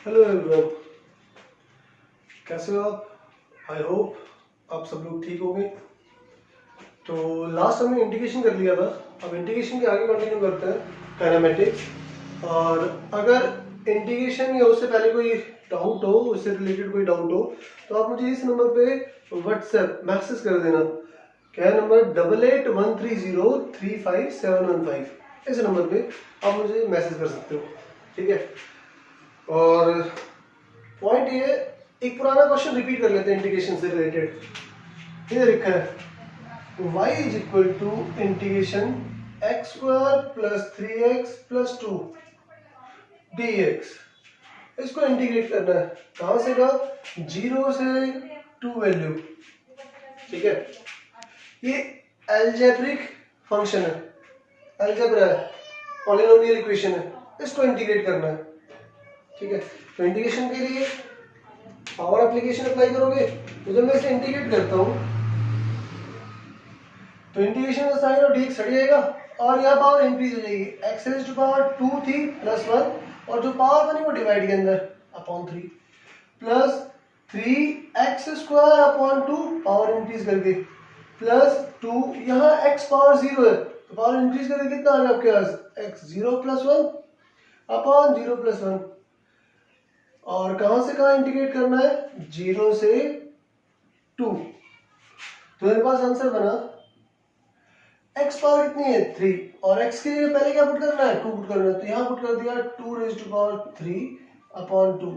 Hello everyone, कैसे हो आप? आई होप आप सब लोग ठीक होंगे। तो लास्ट हमने इंटीग्रेशन कर लिया था, अब इंटीग्रेशन के आगे कंटिन्यू करते हैं काइनेमेटिक्स। और अगर इंटीग्रेशन या उससे पहले कोई डाउट हो, उससे रिलेटेड कोई डाउट हो, तो आप मुझे इस नंबर पे व्हाट्सएप मैसेज कर देना। क्या है नंबर? 8813035715। इस नंबर पे आप मुझे मैसेज कर सकते हो, ठीक है। और पॉइंट ये, एक पुराना क्वेश्चन रिपीट कर लेते हैं इंटीग्रेशन से रिलेटेड। ये लिखा है y is equal to integration X square plus 3x plus 2 dx। इसको इंटीग्रेट करना है कहां से का? 0 से 2 वैल्यू, ठीक है। ये एल्जेब्रिक फंक्शन है, एल्जेब्रा है, पॉलिनोमियल इक्वेशन है, इसको इंटीग्रेट करना है, ठीक है। तो इंटीग्रेशन के लिए पावर एप्लीकेशन अप्लाई करोगे, तो जब मैं इसे इंटीग्रेट करता हूं तो इंटीग्रेशन का साइन और dx हट जाएगा और यहाँ पावर इंक्रीज हो जाएगी। x रेज़ टू पावर 2 थी प्लस 1 और जो पावर बनी वो डिवाइड के अंदर upon 3 plus 3x square upon 2 power increase करके प्लस 2। यहाँ x पावर 0 है तो पावर इंक्रीज करके कितना आ गया आपके पास? x 0 plus 1 upon 0 plus 1। और कहां से कहां इंटीग्रेट करना है? 0 से 2। तो मेरे पास आंसर बना x पावर कितनी है? 3 और x के लिए पहले क्या पुट करना है? 2 पुट करना है, तो यहां पुट कर दिया 2 raise to power 3 upon 2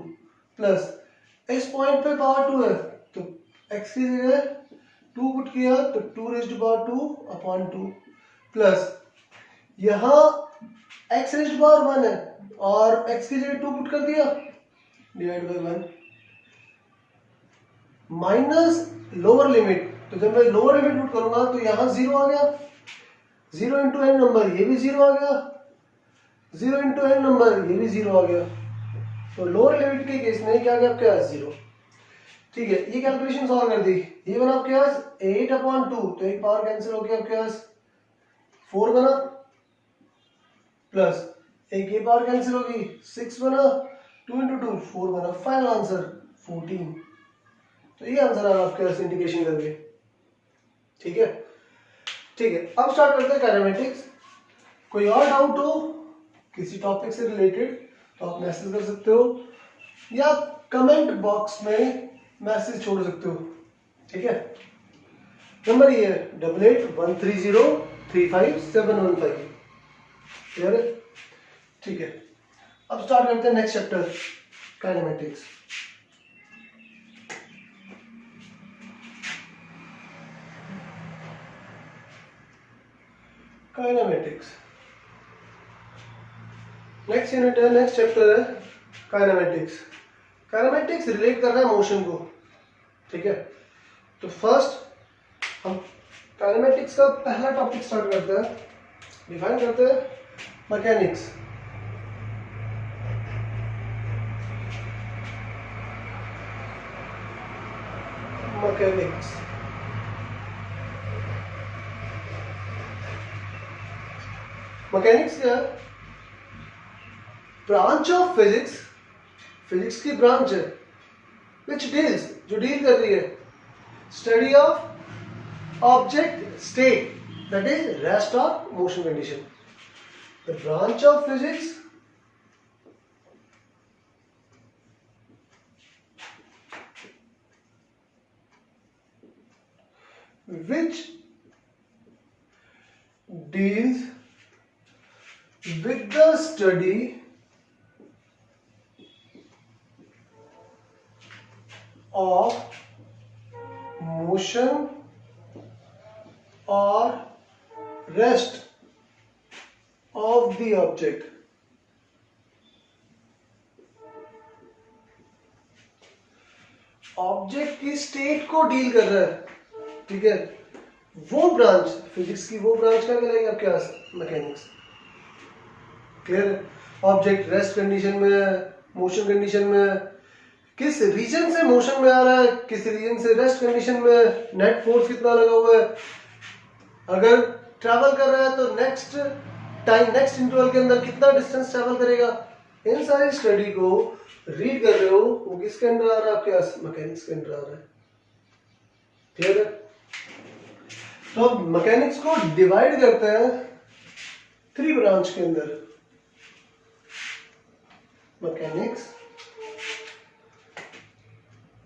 plus इस पॉइंट पे पावर 2 है तो x की जगह 2 पुट किया तो 2 raise to power 2 upon 2 plus यहां x रेज़ टू पावर 1 है और x की जगह 2 पुट कर दिया divide by 1 minus lower limit. तो जब मैं लोअर लिमिट पुट करूंगा तो यहां 0 आ गया, 0 इंटू एन नंबर, ये भी 0 आ गया, 0 इंटू एन नंबर, ये भी 0 आ गया। तो लोअर लिमिट के केस में क्या गया आपके पास? 0, ठीक है। ये कैलकुलेशन सॉल्व कर दी, ये बना आपके पास 8 अपॉन 2, तो एक पावर कैंसिल हो गया आपके पास 4 बना, प्लस एक ये पावर कैंसिल होगी 6 बना, 2 इंटू 2 4 बना, फाइनल आंसर 14। तो ये आंसर आ आपके पास इंटीग्रेशन करके, ठीक है। ठीक है, अब स्टार्ट करते हैं काइनेमेटिक्स। कोई और डाउट हो किसी टॉपिक से रिलेटेड तो आप मैसेज कर सकते हो या कमेंट बॉक्स में मैसेज छोड़ सकते हो, ठीक है। नंबर ये है 8813035715, क्लियर है? ठीक है, अब स्टार्ट करते हैं next chapter kinematics. Kinematics next unit है, नेक्स्ट चैप्टर है काइनेमेटिक्स। काइनेमेटिक्स रिलेट कर रहा है मोशन को, ठीक है। तो फर्स्ट हम काइनेमेटिक्स का पहला टॉपिक स्टार्ट करते हैं, डिफाइन करते हैं मैकेनिक्स। मैकेनिक्स मैकेनिक्स क्या है? ब्रांच ऑफ फिजिक्स, फिजिक्स की ब्रांच है विच डील्स, जो डील कर रही है study of object state, that is rest of motion condition. The branch of physics which deals with the study of motion or rest of the object। Object की state को deal कर रहा है, ठीक है। वो ब्रांच फिजिक्स की, वो ब्रांच क्या कहलाएगी आपके पास? मैकेनिक्स, क्लियर है। ऑब्जेक्ट रेस्ट कंडीशन में है, मोशन कंडीशन में है, किस रीजन से मोशन में आ रहा है, किस रीजन से रेस्ट कंडीशन में है, नेट फोर्स कितना लगा हुआ है, अगर ट्रैवल कर रहा है तो नेक्स्ट टाइम, नेक्स्ट इंटरवल के अंदर कितना डिस्टेंस ट्रैवल करेगा, इन सारी स्टडी को रीड कर रहे हो, वो किसके अंदर आ रहा है? आपके पास मैकेनिक्स के अंदर आ रहा है। क्लियर है? तो अब मैकेनिक्स को डिवाइड करते हैं 3 ब्रांच के अंदर। मैकेनिक्स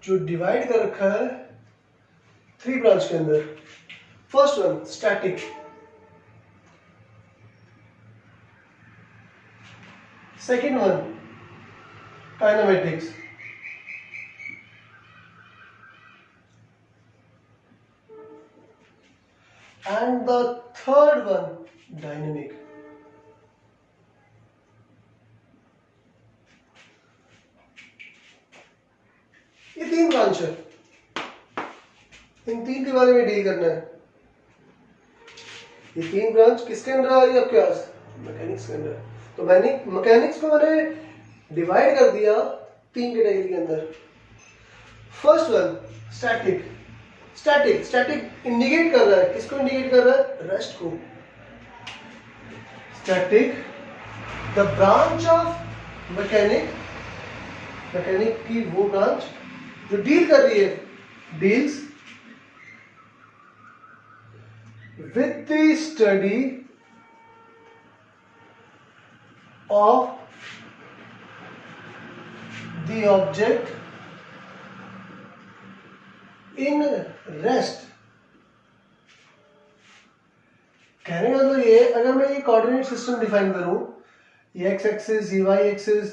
जो डिवाइड कर रखा है 3 ब्रांच के अंदर। First one static, second one kinematics, and the third one dynamic. ये 3 ब्रांच है, इन 3 के बारे में डील करना है। ये 3 ब्रांच किसके अंदर आ रही है? आपके पास मैकेनिक्स के अंदर। तो मैंने मैकेनिक्स को मैंने डिवाइड कर दिया 3 कैटेगरी के अंदर। First one static. Static indicate कर रहा है, किसको इंडिकेट कर रहा है? रेस्ट को। Static the branch of mechanic की वो ब्रांच जो डील कर रही है, deals with the study of the object in rest. कहने का मतलब ये, अगर मैं ये कोऑर्डिनेट सिस्टम डिफाइन करूं, ये एक्स एक्सिस, ये वाई एक्सिस,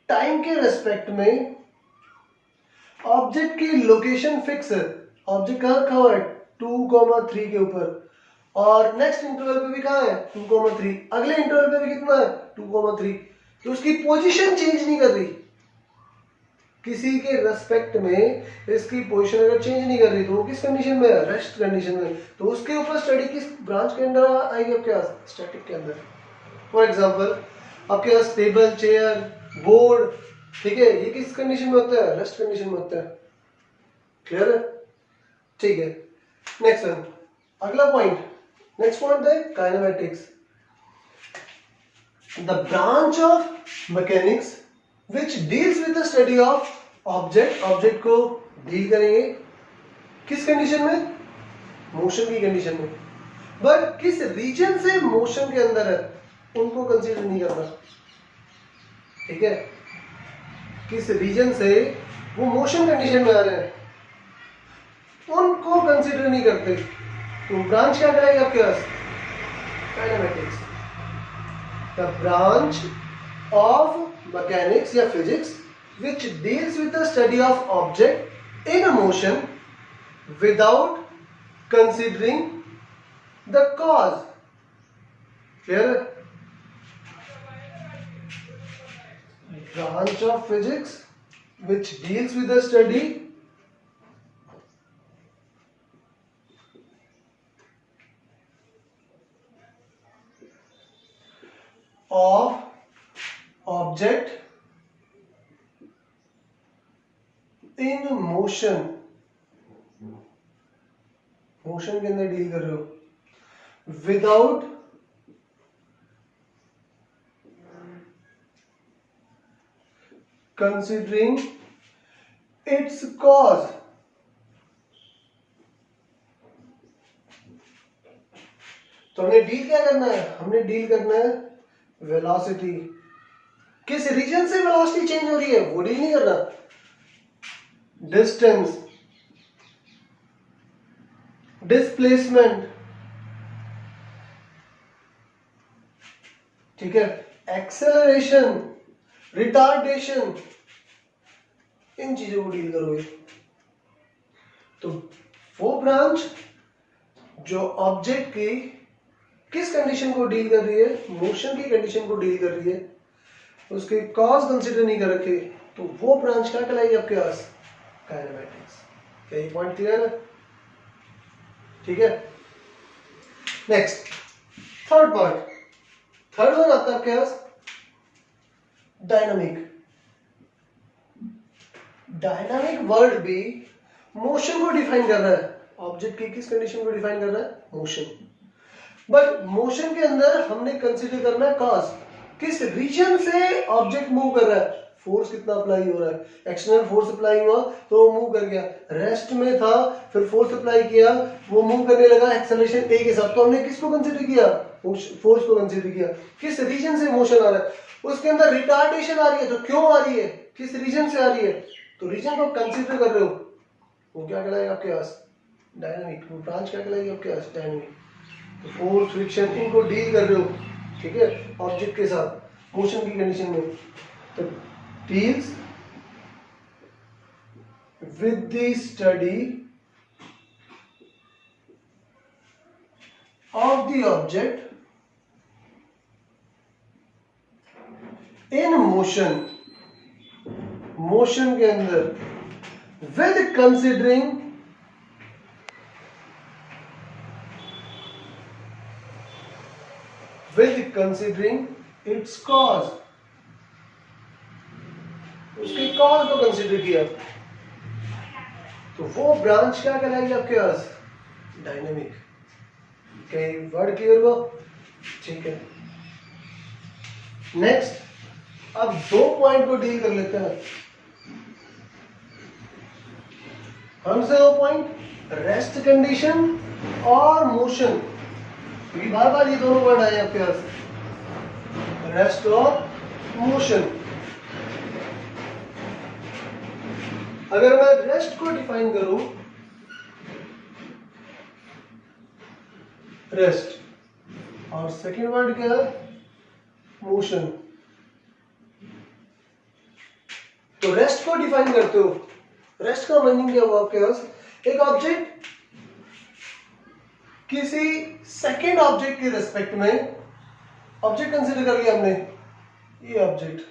टाइम के रेस्पेक्ट में ऑब्जेक्ट की लोकेशन फिक्स है। ऑब्जेक्ट कहां रखा हुआ है? 2,3 के ऊपर, और नेक्स्ट इंटरवल पे भी कहां है? 2,3, अगले इंटरवल पे भी कितना है? 2,3। तो उसकी पोजीशन चेंज नहीं कर रही, किसी के रेस्पेक्ट में इसकी पोजीशन अगर चेंज नहीं कर रही तो वो किस कंडीशन में है? रेस्ट कंडीशन में। तो उसके ऊपर स्टडी किस ब्रांच के अंदर आएगी? आपके पास स्टैटिक के अंदर। फॉर एग्जांपल आपके पास टेबल, चेयर, बोर्ड, ठीक है, ये किस कंडीशन में होता है? रेस्ट कंडीशन में होता है। क्लियर है? ठीक है। नेक्स्ट वन, अगला पॉइंट, नेक्स्ट पॉइंट है kinematics. The branch of mechanics which deals with the study of object को डील करेंगे किस कंडीशन में? मोशन की कंडीशन में। बट किस रीजन से मोशन के अंदर है उनको कंसीडर नहीं करना। ठीक है, किस रीजन से वो मोशन कंडीशन में आ रहे हैं उनको कंसीडर नहीं करते। तो ब्रांच क्या करेगा आपके पास? Kinematics. The branch of mechanics या physics which deals with the study of object in a motion without considering the cause. Clear? Branch of physics which deals with the study of object in motion, motion के अंदर deal कर रहे हो without considering it's cause. तो हमने deal क्या करना है? हमने डील करना है वेलोसिटी। किस रीजन से वेलोसिटी चेंज हो रही है वो डील नहीं करना। डिस्टेंस, डिस्प्लेसमेंट, ठीक है, एक्सेलरेशन, रिटार्डेशन, इन चीजों को डील करोगे। तो वो ब्रांच जो ऑब्जेक्ट की किस कंडीशन को डील कर रही है? मोशन की कंडीशन को डील कर रही है, उसके कॉज कंसीडर नहीं कर रखे, तो वो ब्रांच क्या कहलाएगी आपके पास? काइनेमेटिक्स। क्या ये पॉइंट क्लियर है? ठीक है। Next third part, third one आता है आपके पास डायनामिक। डायनामिक वर्ड भी मोशन को डिफाइन कर रहा है। ऑब्जेक्ट की किस कंडीशन को डिफाइन कर रहा है? मोशन। बट मोशन के अंदर हमने कंसीडर करना है कॉज। किस रीजन से ऑब्जेक्ट मूव कर रहा है, फोर्स कितना अप्लाई हो रहा है, एक्सटर्नल फोर्स अप्लाई हुआ तो वो मूव कर गया, रेस्ट में था फिर फोर्स अप्लाई किया वो मूव करने लगा एक्सेलरेशन ए के साथ, तो हमने किसको कंसीडर किया, फोर्स को कंसीडर किया। किस रीजन से मोशन आ रहा है, उसके अंदर रिटार्डेशन आ रही है, तो क्यों आ रही है, किस रीजन से आ रही है, तो रीजन को कंसीडर कर रहे हो, वो क्या कहलाएगा आपके पास, डायनामिक, वो ब्रांच क्या कहलाएगी आपके पास, डायनामिक। तो फोर्स फ्रिक्शन इनको डील कर रहे हो, ठीक है, ऑब्जेक्ट के साथ मोशन की कंडीशन में, तो deals with the study of the object in motion, motion के अंदर विद कंसिडरिंग इट्स कॉज, उसके कॉज को कंसिडर किया, तो वो ब्रांच क्या कहलाएगी आपके पास, डायनेमिक। कई वर्ड क्लियर हुआ, ठीक है। नेक्स्ट अब दो पॉइंट को डील कर लेते हैं, कौन से दो पॉइंट, रेस्ट कंडीशन और मोशन, बार बार ये दोनों वर्ड आए आपके पास, रेस्ट और मोशन। अगर मैं रेस्ट को डिफाइन करूं, रेस्ट, और सेकेंड वर्ड क्या है, मोशन, तो रेस्ट को डिफाइन करते हो, रेस्ट का मीनिंग क्या हुआ आपके पास, एक ऑब्जेक्ट किसी सेकेंड ऑब्जेक्ट के रेस्पेक्ट में, ऑब्जेक्ट कंसीडर कर लिया हमने, ये ऑब्जेक्ट,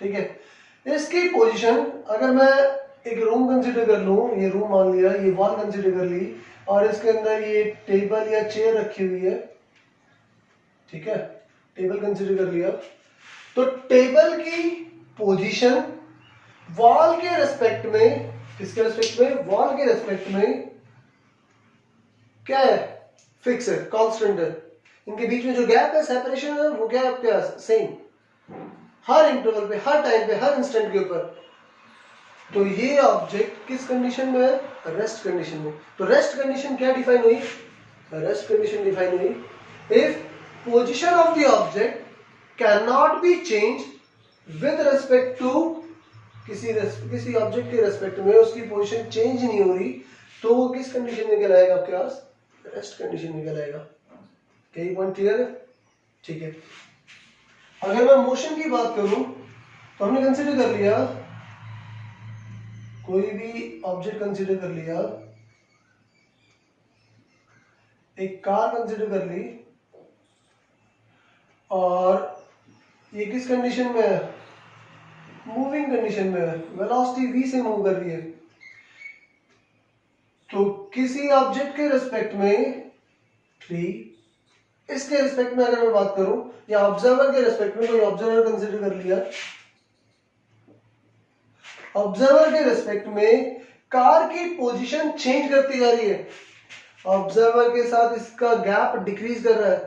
ठीक है, इसकी पोजीशन, अगर मैं एक रूम कंसीडर कर लूं, ये रूम मान लिया, ये वॉल कंसीडर कर ली, और इसके अंदर ये टेबल या चेयर रखी हुई है, ठीक है, टेबल कंसीडर कर लिया, तो टेबल की पोजीशन वॉल के रेस्पेक्ट में, किसके रेस्पेक्ट में, वॉल के रेस्पेक्ट में क्या है, फिक्स है, कांस्टेंट है, इनके बीच में जो गैप है, सेपरेशन है, वो क्या है आपके पास, सेम, हर इंटरवल पे, हर टाइम पे, हर इंस्टेंट के ऊपर। तो ये ऑब्जेक्ट किस कंडीशन में है, रेस्ट कंडीशन में। तो रेस्ट कंडीशन क्या डिफाइन हुई, रेस्ट कंडीशन डिफाइन हुई, if position of the object can not be change with respect to, किसी ऑब्जेक्ट के रेस्पेक्ट में उसकी पोजीशन चेंज नहीं हो रही, तो वो किस कंडीशन में कहलाएगा आपके पास, रेस्ट कंडीशन में कहलाएगा। कई पॉइंट क्लियर है, ठीक है। अगर मैं मोशन की बात करूं, तो हमने कंसीडर कर लिया, कोई भी ऑब्जेक्ट कंसीडर कर लिया, एक कार कंसीडर कर ली, और ये किस कंडीशन में है, मूविंग कंडीशन में है, वेलोसिटी v से मूव कर रही है, तो किसी ऑब्जेक्ट के रिस्पेक्ट में 3, इसके रिस्पेक्ट में अगर मैं बात करूं, या ऑब्जर्वर के रिस्पेक्ट में, कोई ऑब्जर्वर कंसीडर कर लिया, ऑब्जर्वर के रिस्पेक्ट में कार की पोजीशन चेंज करती जा रही है, ऑब्जर्वर के साथ इसका गैप डिक्रीज कर रहा है,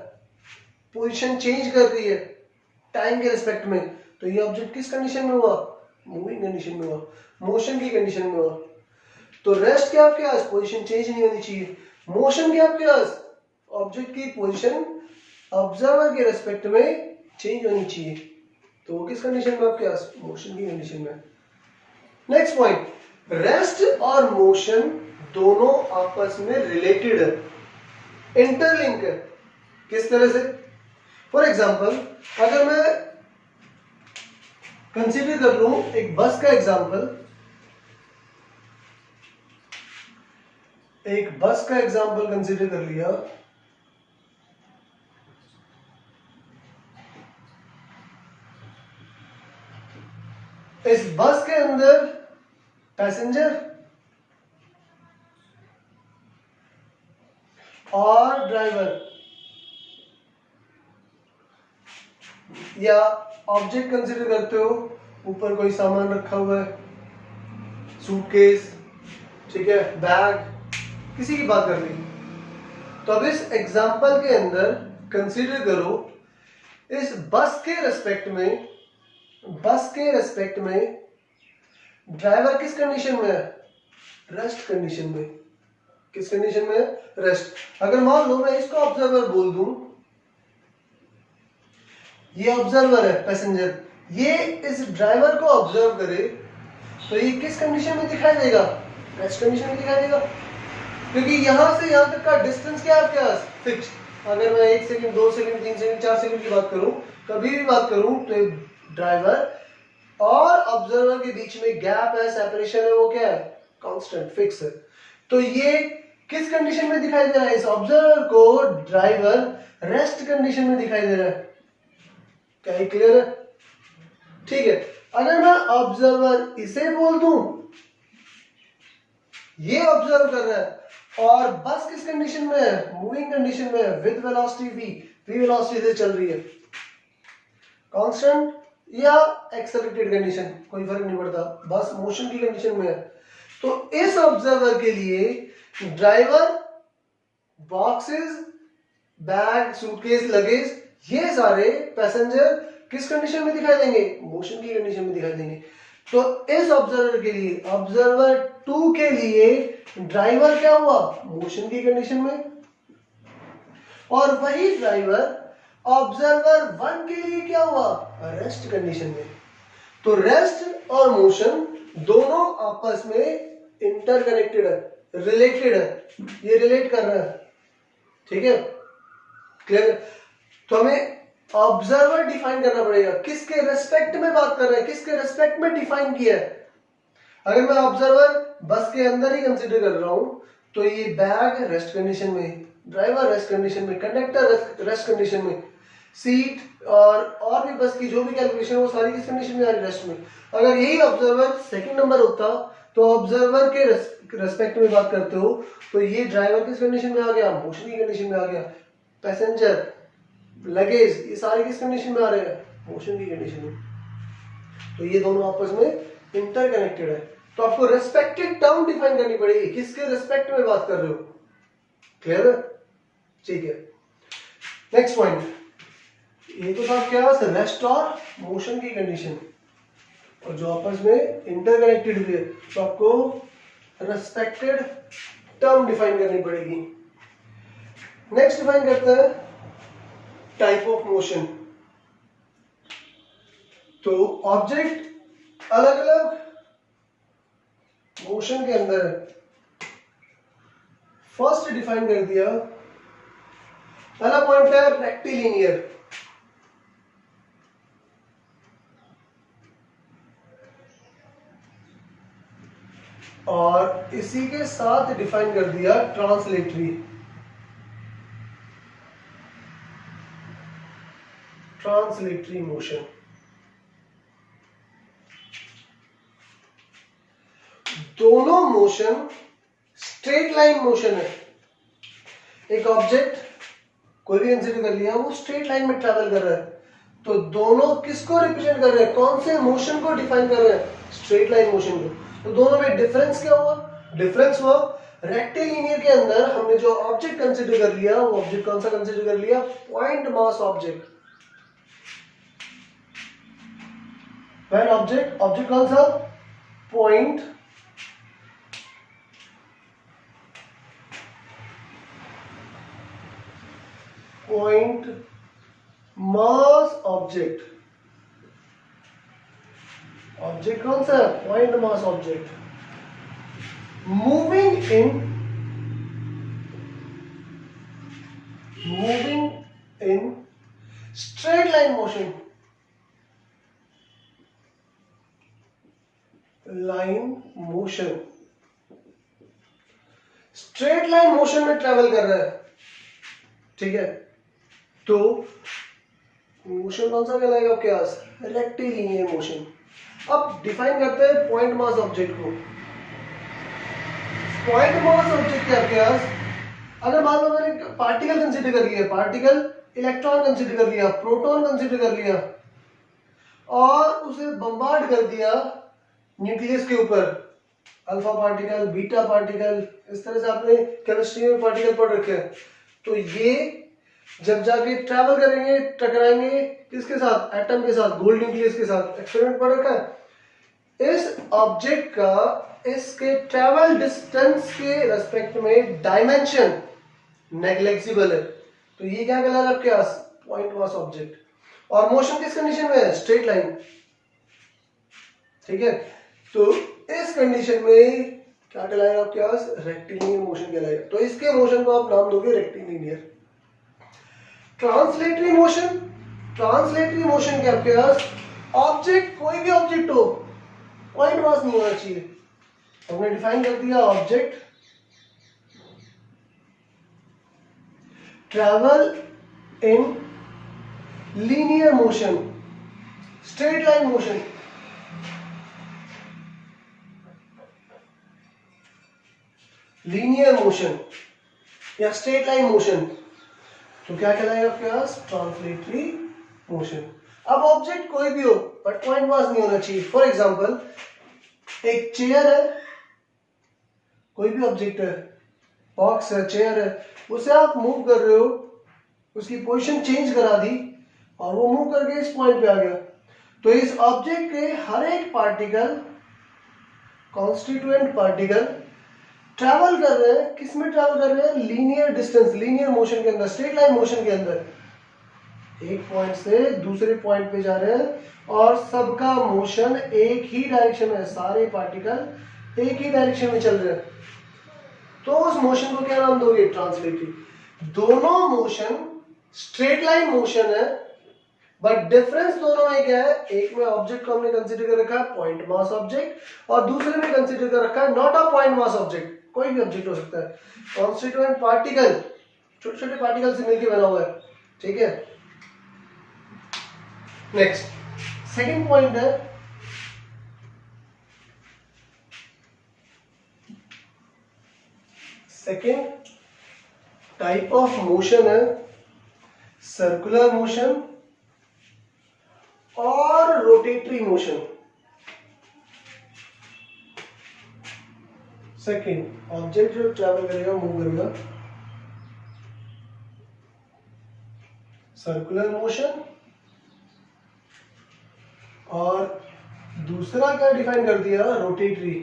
पोजीशन चेंज कर रही है टाइम के रिस्पेक्ट में, तो ये ऑब्जेक्ट किस कंडीशन में हुआ, मूविंग कंडीशन में हुआ, मोशन की कंडीशन में हुआ। तो रेस्ट क्या आपके पास, पोजीशन चेंज नहीं होनी चाहिए, मोशन क्या आपके पास, ऑब्जेक्ट की पोजीशन ऑब्जर्वर के रेस्पेक्ट में चेंज होनी चाहिए, तो वो किस कंडीशन में आपके पास, मोशन की कंडीशन में। नेक्स्ट पॉइंट, रेस्ट और मोशन दोनों आपस में रिलेटेड है, इंटरलिंक है, किस तरह से, फॉर एग्जांपल अगर मैं कंसीडर कर लूं एक बस का एग्जांपल, एक बस का एग्जांपल कंसीडर कर लिया, इस बस के अंदर पैसेंजर और ड्राइवर, या ऑब्जेक्ट कंसीडर करते हो, ऊपर कोई सामान रखा हुआ है, सूटकेस, ठीक है, बैग, किसी की बात कर ली। तो अब इस एग्जांपल के अंदर कंसीडर करो, इस बस के रेस्पेक्ट में ड्राइवर किस कंडीशन में है? रेस्ट कंडीशन में। किस कंडीशन में? रेस्ट। अगर मान लो मैं इसको ऑब्जर्वर बोल दूं, ये ऑब्जर्वर है पैसेंजर, ये इस ड्राइवर को ऑब्जर्व करे तो ये किस कंडीशन में दिखाई देगा? रेस्ट कंडीशन में दिखाई देगा, क्योंकि यहां से यहां तक का डिस्टेंस क्या है आपके पास? फिक्स। अगर मैं 1 सेकंड 2 सेकंड 3 सेकंड 4 सेकंड की बात करूं, कभी भी बात करूं, तो ड्राइवर और ऑब्जर्वर के बीच में गैप है, सेपरेशन है, वो क्या है? कांस्टेंट, फिक्स है। तो ये किस कंडीशन में दिखाई दे रहा है? इस ऑब्जर्वर को ड्राइवर रेस्ट कंडीशन में दिखाई दे रहा है। क्या ये क्लियर है? ठीक है। अगर मैं ऑब्जर्वर इसे बोल दूं, ये ऑब्जर्व कर रहा है और बस किस कंडीशन में है? मूविंग कंडीशन में है, विद वेलोसिटी v वेलोसिटी से चल रही है, कांस्टेंट या एक्सेलरेटेड कंडीशन, कोई फर्क नहीं पड़ता, बस मोशन की कंडीशन में है। तो इस ऑब्जर्वर के लिए driver, boxes, bag, suitcase, luggage, ये सारे पैसेंजर किस कंडीशन में दिखाई देंगे? मोशन की कंडीशन में दिखाई देंगे। तो इस ऑब्जर्वर के लिए, ऑब्जर्वर 2 के लिए ड्राइवर क्या हुआ? मोशन की कंडीशन में, और वही ड्राइवर ऑब्जर्वर 1 के लिए क्या हुआ? रेस्ट कंडीशन में। तो रेस्ट और मोशन दोनों आपस में इंटरकनेक्टेड है, रिलेटेड है, ये रिलेट कर रहा है। ठीक है, क्लियर? तो हमें ऑब्जर्वर डिफाइन करना पड़ेगा, किसके रेस्पेक्ट में बात कर रहे हैं, किसके रेस्पेक्ट में डिफाइन किया है। अगर मैं ऑब्जर्वर बस के अंदर ही कंसीडर कर रहा हूं, तो ये बैग रेस्ट कंडीशन में, ड्राइवर रेस्ट कंडीशन में, कंडक्टर रेस्ट कंडीशन में, सीट और भी बस की जो भी कैलकुलेशन वो सारी किस कंडीशन में आ रही? रेस्ट में। अगर यही ऑब्जर्वर सेकंड नंबर होता तो ऑब्जर्वर के रेस्पेक्ट में बात करते हो, तो ये ड्राइवर किस कंडीशन में आ गया? मोशन की कंडीशन में आ गया। पैसेंजर, लगेज, ये सारे किस कंडीशन में आ रहे हैं? मोशन की कंडीशन में। तो ये दोनों आपस में इंटरकनेक्टेड है। तो आपको रेस्पेक्टेड टर्म डिफाइन करनी पड़ेगी, किसके रेस्पेक्ट में बात कर रहे हो। क्लियर है? ठीक है। नेक्स्ट पॉइंट, ये तो था क्या? रेस्ट और मोशन की कंडीशन, और जो आपस में इंटरकनेक्टेड हुई है, तो आपको रेस्पेक्टेड टर्म डिफाइन करनी पड़ेगी। नेक्स्ट डिफाइन करते हैं टाइप ऑफ मोशन। तो ऑब्जेक्ट अलग अलग मोशन के अंदर है। फर्स्ट डिफाइन कर दिया, पहला पॉइंट है रेक्टिलिनियर। और इसी के साथ डिफाइन कर दिया ट्रांसलेटरी। ट्रांसलेटरी मोशन, दोनों मोशन स्ट्रेट लाइन मोशन है। एक ऑब्जेक्ट कोई भी कंसीडर कर लिया, वो स्ट्रेट लाइन में ट्रैवल कर रहा है, तो दोनों किसको रिप्रेजेंट कर रहे हैं? कौन से मोशन को डिफाइन कर रहे हैं? स्ट्रेट लाइन मोशन को। तो दोनों में डिफरेंस क्या हुआ? डिफरेंस हुआ रेक्टिलिनियर के अंदर हमने जो ऑब्जेक्ट कंसीडर कर लिया, वो ऑब्जेक्ट कौन सा कंसीडर कर लिया? Point mass object. Point object, object कौन सा? Point point mass object. Object कौन सा है? Point mass object. Moving in straight line motion, straight line motion में ट्रेवल कर रहा है। ठीक है, तो मोशन कौन सा कहलाएगा आपके पास? Rectilinear motion. अब डिफाइन करते हैं पॉइंट मास ऑब्जेक्ट को। पॉइंट मास ऑब्जेक्ट क्या आपके पास? अगर मान लो मैंने पार्टिकल कंसीडर कर लिया, पार्टिकल, इलेक्ट्रॉन कंसीडर कर लिया, प्रोटॉन कंसीडर कर लिया, और उसे बम्बार्ड कर दिया न्यूक्लियस के ऊपर, अल्फा पार्टिकल, बीटा पार्टिकल, इस तरह से आपने केमिस्ट्री में पार्टिकल पढ़ रखे हैं। तो ये जब जाके ट्रैवल करेंगे, टकराएंगे किसके साथ, एटम के साथ, गोल्ड न्यूक्लियस के साथ। एक्सपेरिमेंट पढ़ रखा है। इस ऑब्जेक्ट का इसके ट्रैवल डिस्टेंस के रेस्पेक्ट में डायमेंशन नेग्लेक्सिबल है, तो ये क्या कहलाएगा आपके पास, पॉइंट मास ऑब्जेक्ट। और मोशन किस कंडीशन में है, स्ट्रेट लाइन। ठीक है, तो इस कंडीशन में क्या कहलाएगा आपके पास, रेक्टिलिनियर मोशन कहलाएगा। तो इसके मोशन को आप नाम दोगे rectilinear. Translatory motion, translatory motion के आपके पास ऑब्जेक्ट, कोई भी ऑब्जेक्ट हो, पॉइंट मास नहीं होना चाहिए। हमने डिफाइन कर दिया, object travel in linear motion, straight line motion. Linear motion या स्ट्रेट लाइन मोशन, तो क्या कहलाएगा आपके पास, ट्रांसलेटरी मोशन। अब ऑब्जेक्ट कोई भी हो बट पॉइंट मास नहीं होना चाहिए। फॉर एग्जांपल एक चेयर है, कोई भी ऑब्जेक्ट है, बॉक्स है, चेयर है, उसे आप मूव कर रहे हो, उसकी पोजीशन चेंज करा दी और वो मूव करके इस पॉइंट पे आ गया, तो इस ऑब्जेक्ट के हर एक पार्टिकल, कॉन्स्टिट्यूएंट पार्टिकल ट्रैवल कर रहे हैं, किस में ट्रैवल कर रहे हैं, लीनियर डिस्टेंस, लीनियर मोशन के अंदर, स्ट्रेट लाइन मोशन के अंदर, एक पॉइंट से दूसरे पॉइंट पे जा रहे हैं और सबका मोशन एक ही डायरेक्शन में, सारे पार्टिकल एक ही डायरेक्शन में चल रहे हैं, तो उस मोशन को क्या नाम दोगे, ट्रांसलेटरी। दोनों मोशन स्ट्रेट लाइन मोशन है, बट डिफरेंस दोनों में क्या है, एक में ऑब्जेक्ट को हमने कंसीडर कर रखा है पॉइंट मास ऑब्जेक्ट, और दूसरे में कंसीडर कर रखा है not a point mass object, कोई भी ऑब्जेक्ट हो सकता है, कॉन्स्टिट्यूएंट पार्टिकल, छोटे छोटे पार्टिकल से मिलकर बना हुआ है। ठीक है, नेक्स्ट सेकंड पॉइंट है सेकंड टाइप ऑफ मोशन है सर्कुलर मोशन और रोटेटरी मोशन। सेकंड, ऑब्जेक्ट जो ट्रैवल करेगा, मूव करेगा, सर्कुलर मोशन, और दूसरा क्या डिफाइन कर दिया, रोटेटरी।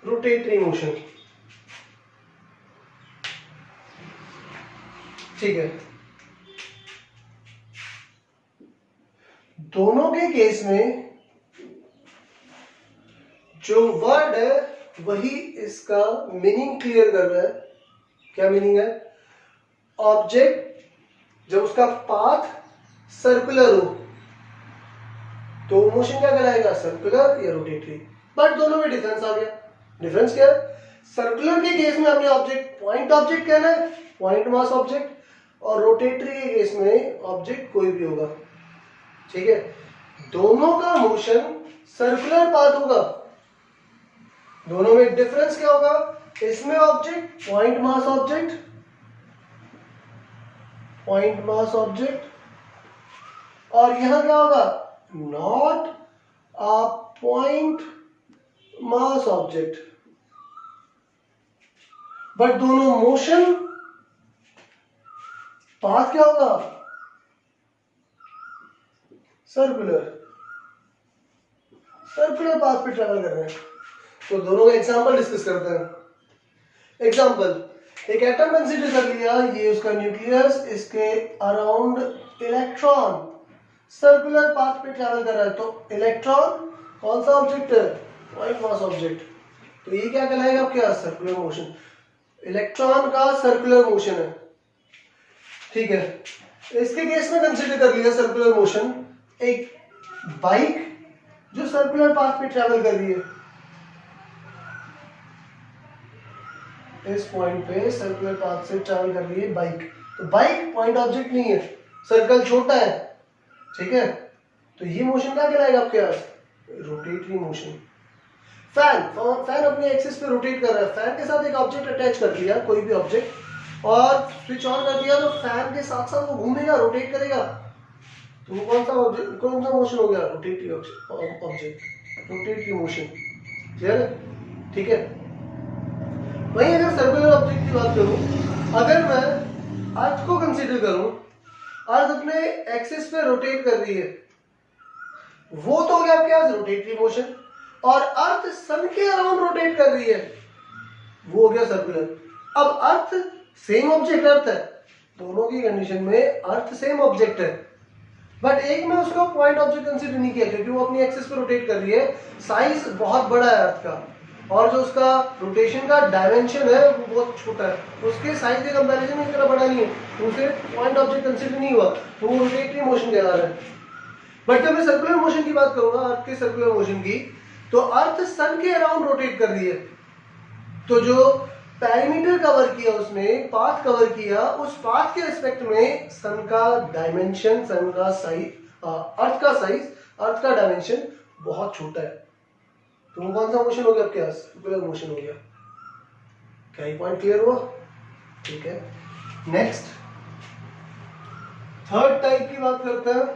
Rotatory motion. ठीक है, दोनों के केस में जो वर्ड है वही इसका मीनिंग क्लियर कर रहा है। क्या मीनिंग है, ऑब्जेक्ट जब उसका पाथ सर्कुलर हो तो मोशन क्या कहलाएगा, सर्कुलर या रोटेटरी। बट दोनों में डिफरेंस आ गया। डिफरेंस क्या है, सर्कुलर के केस में हमने ऑब्जेक्ट पॉइंट ऑब्जेक्ट कहना है, पॉइंट मास ऑब्जेक्ट, और रोटेटरी के केस में ऑब्जेक्ट कोई भी होगा। ठीक है, दोनों का मोशन सर्कुलर पाथ होगा, दोनों में डिफरेंस क्या होगा, इसमें object point mass object, point mass object, और यहां क्या होगा, not a point mass object, but दोनों मोशन पाथ क्या होगा, सर्कुलर, सर्कुलर पाथ पे ट्रैवल कर रहे हैं। तो दोनों का एग्जांपल डिस्कस करते हैं। एग्जांपल, एक एटम कंसीडर कर लिया, ये उसका न्यूक्लियस, इसके अराउंड इलेक्ट्रॉन सर्कुलर पाथ पे ट्रैवल कर रहा है, तो इलेक्ट्रॉन कौन सा ऑब्जेक्ट है, पॉइंट मास ऑब्जेक्ट, तो ये क्या कहलाएगा आपके, सर्कुलर मोशन। इलेक्ट्रॉन का सर्कुलर मोशन है। ठीक है, इसके केस में कंसीडर कर लिया सर्कुलर मोशन, एक बाइक जो सर्कुलर पाथ पे ट्रैवल कर रही है, इस पॉइंट पे सर्कुलर पाथ से ट्रैवल कर रही है बाइक, तो बाइक पॉइंट ऑब्जेक्ट नहीं है, सर्कल छोटा है। ठीक है, तो ये मोशन क्या कहलाएगा आपके पास, रोटेटरी मोशन। फैन, फैन अपने एक्सिस पे रोटेट कर रहा है, फैन के साथ एक ऑब्जेक्ट अटैच कर दिया, कोई भी ऑब्जेक्ट, और स्विच ऑन कर दिया, तो फैन के साथ साथ वो घूमेगा, रोटेट करेगा, तो वो कौन सा ऑब्जेक्ट, कौन सा मोशन हो गया, rotatory object, rotatory motion. Clear है? ठीक है, वहीं अगर सर्कुलर ऑब्जेक्ट की बात करूं, अगर मैं अर्थ को कंसीडर करूं, अर्थ अपने एक्सिस पे रोटेट कर रही है, वो तो हो गया आपके पास रोटेटरी मोशन, और अर्थ सन के अराउंड रोटेट कर रही है, वो हो गया सर्कुलर। अब अर्थ सेम ऑब्जेक्ट अर्थ है, दोनों की कंडीशन में अर्थ सेम ऑब्जेक्ट है, बट एक में उसको पॉइंट ऑब्जेक्ट कंसीडर नहीं किया क्योंकि वो अपनी एक्सिस पे रोटेट कर रही है, साइज बहुत बड़ा है अर्थ का, और जो उसका रोटेशन का डायमेंशन है वो बहुत छोटा है, उसके साइज के कंपैरिजन में इतना बड़ा नहीं है, तो उसे पॉइंट ऑब्जेक्ट कंसीडर नहीं हुआ, तो वो रोटेटरी मोशन कहला रहा है। बट जब मैं सर्कुलर मोशन की बात करूंगा, अर्थ के सर्कुलर मोशन की, तो अर्थ सन के अराउंड रोटेट कर रही है, तो जो पैरीमीटर कवर किया उसने, पाथ कवर किया, उस पाथ के रिस्पेक्ट में सन का डायमेंशन, सन का साइज, अर्थ का साइज, अर्थ का डायमेंशन बहुत छोटा है, तो वो कौन सा मोशन हो गया आपके पास? सर्कुलर मोशन हो गया। क्या ये पॉइंट क्लियर हुआ? ठीक है, नेक्स्ट थर्ड टाइप की बात करते हैं।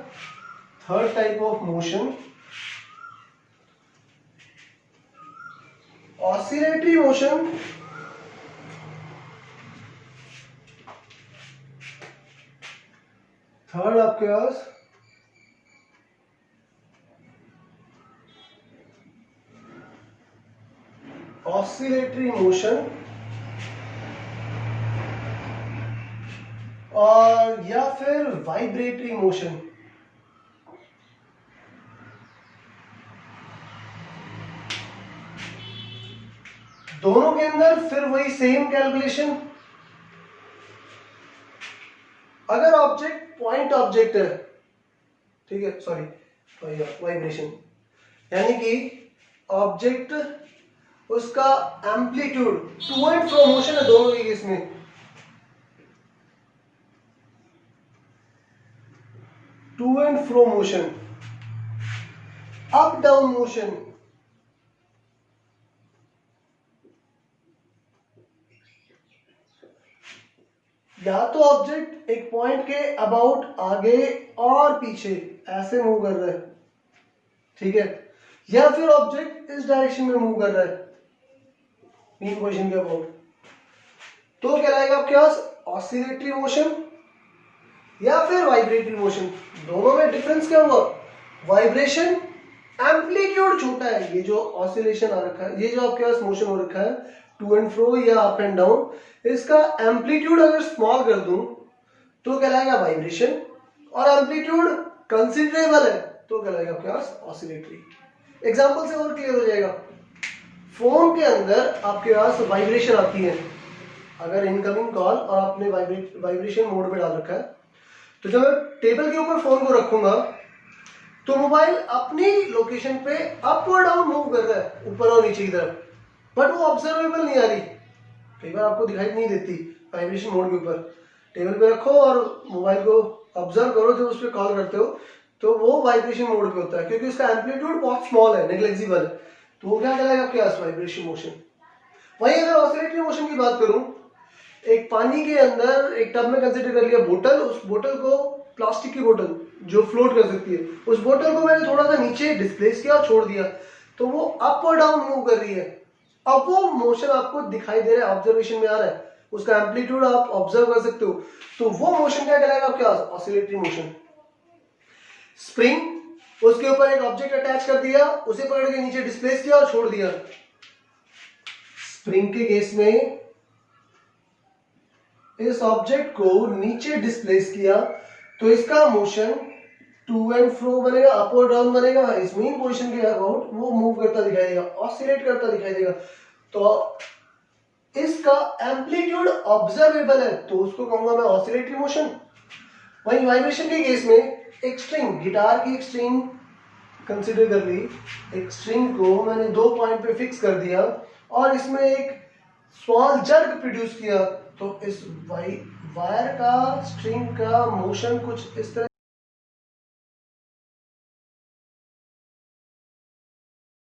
Third type of motion oscillatory motion. Third आपके पास ऑसिलेटरी मोशन, और या फिर वाइब्रेटरी मोशन। दोनों के अंदर फिर वही सेम कैलकुलेशन। अगर ऑब्जेक्ट पॉइंट ऑब्जेक्ट है, ठीक है, सॉरी वाइब्रेशन, यानी कि ऑब्जेक्ट उसका amplitude to and fro motion है दोनों के केस में, to and fro motion, up down motion, या तो ऑब्जेक्ट एक पॉइंट के अबाउट आगे और पीछे ऐसे मूव कर रहा है, ठीक है, या फिर ऑब्जेक्ट इस डायरेक्शन में मूव कर रहा है मीन पोजीशन के अबाउट, तो कहलाएगा आपके पास ऑसिलेटरी मोशन या फिर वाइब्रेटरी मोशन। दोनों में डिफरेंस क्या हुआ? वाइब्रेशन एम्पलीट्यूड छोटा है, ये जो ऑसिलेशन आ रखा है, ये जो आपके पास मोशन हो रखा है टू एंड फ्रो या अप एंड डाउन, इसका एम्पलीट्यूड अगर स्मॉल कर दूं तो कहलाएगा वाइब्रेशन, और एम्पलीट्यूड कंसिडरेबल है तो कहलाएगा आपके पास ऑसिलेटरी। एग्जांपल से और क्लियर हो जाएगा। फोन के अंदर आपके पास वाइब्रेशन आती है, अगर इनकमिंग कॉल और आपने वाइब्रेशन मोड में डाल रखा है, तो जब मैं टेबल के ऊपर फोन को रखूंगा तो मोबाइल अपनी लोकेशन पे अप और डाउन मूव कर रहा है, ऊपर और नीचे की तरफ, बट वो ऑब्जर्वेबल नहीं आ रही, कई बार आपको दिखाई नहीं देती वाइब्रेशन मोड के ऊपर। टेबल पे रखो और मोबाइल को ऑब्जर्व करो, जब उस पर कॉल करते हो तो वो वाइब्रेशन मोड पे होता है, क्योंकि उसका एम्पलीट्यूड बहुत स्मॉल है, नेग्लिजिबल है, तो वो क्या कहलाएगा आपके पास? Vibration motion. वहीं अगर ऑसिलेटरी मोशन की बात करूं, एक पानी के अंदर एक टब में कंसीडर कर लिया बोतल, उस बोतल को, प्लास्टिक की बोतल जो फ्लोट कर सकती है, उस बोतल को मैंने थोड़ा सा नीचे डिस्प्लेस किया और छोड़ दिया, तो वो अप और डाउन मूव कर रही है। अब वो मोशन आपको दिखाई दे रहा है, ऑब्जर्वेशन में आ रहा है, उसका एम्पलीट्यूड आप ऑब्जर्व कर सकते हो, तो वो मोशन क्या कहलाएगा आपके पास? Oscillatory motion. स्प्रिंग, उसके ऊपर एक ऑब्जेक्ट अटैच कर दिया, उसे पकड़ के नीचे डिस्प्लेस किया और छोड़ दिया। स्प्रिंग के केस में इस ऑब्जेक्ट को नीचे डिस्प्लेस किया तो इसका मोशन टू एंड फ्रो बनेगा, अप और डाउन बनेगा, इस मेन पोजीशन के अबाउट वो मूव करता दिखाई देगा, ऑसिलेट करता दिखाई देगा, तो इसका एम्पलीट्यूड ऑब्जर्वेबल है, तो उसको कहूंगा मैं ऑसिलेटरी मोशन। वहीं वाइब्रेशन के केस में एक स्ट्रिंग, गिटार की एक स्ट्रिंग कंसीडर कर ली, एक स्ट्रिंग को मैंने दो पॉइंट पे फिक्स कर दिया और इसमें एक स्मॉल जर्क प्रोड्यूस किया, तो इस वायर का, स्ट्रिंग का मोशन कुछ इस तरह